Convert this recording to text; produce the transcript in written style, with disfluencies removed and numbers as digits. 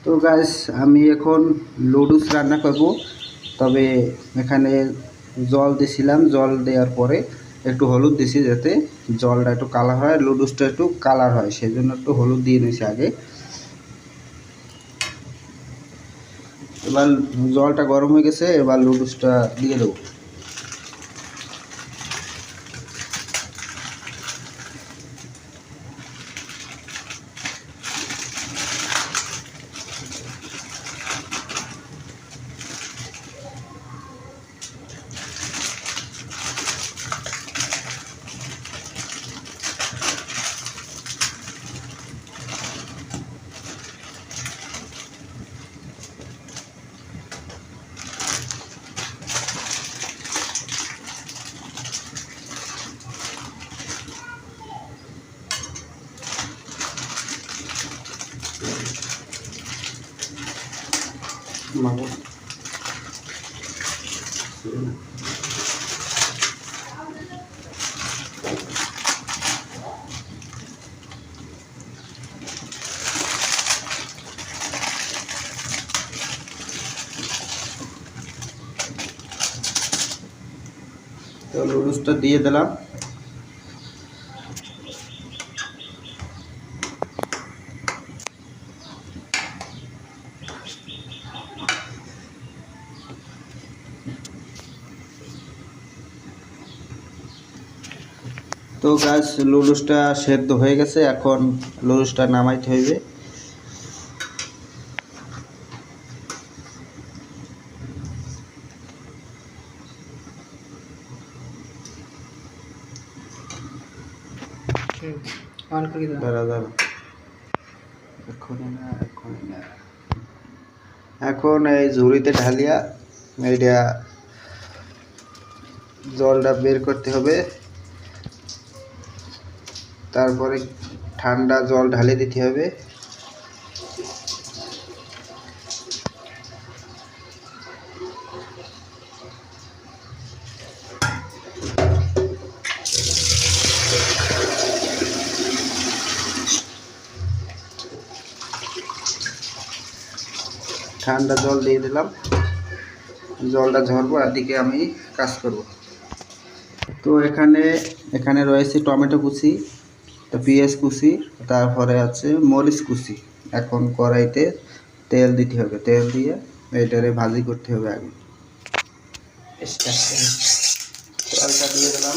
তো গাইস আমি এখন লুডুস রান্না করব। তবে এখানে জল দিছিলাম, জল দেওয়ার পরে একটু হলুদ দিছি যাতে জলটা একটু কালার হয়, লুডুসটা একটু কালার হয়, সেই জন্য একটু হলুদ দিয়ে নিয়েছি আগে। এবার জলটা গরম হয়ে গেছে, এবার লুডুসটা দিয়ে দেবো। মাগো তো লুডুসটা দিয়ে দিলাম। তো গাছ লুডুসটা সেদ্ধ হয়ে গেছে, এখন লুডুসটা নামাইতে হইবে। এখন এই ঝুড়িতে ঢালিয়া এইটা জলটা বের করতে হবে, তারপরে ঠান্ডা জল ঢালে দিতে হবে। ঠান্ডা জল দিয়ে দিলাম, জলটা ঝরবো, এদিকে আমি কাজ করব। তো এখানে রয়েছে টমেটো কুচি, পেঁয়াজ কুচি, তারপরে আছে মরিচ কুচি। এখন কড়াইতে তেল দিতে হবে, তেল দিয়ে এটারে ভাজি করতে হবে। আগে তেলটা দিয়ে দিলাম।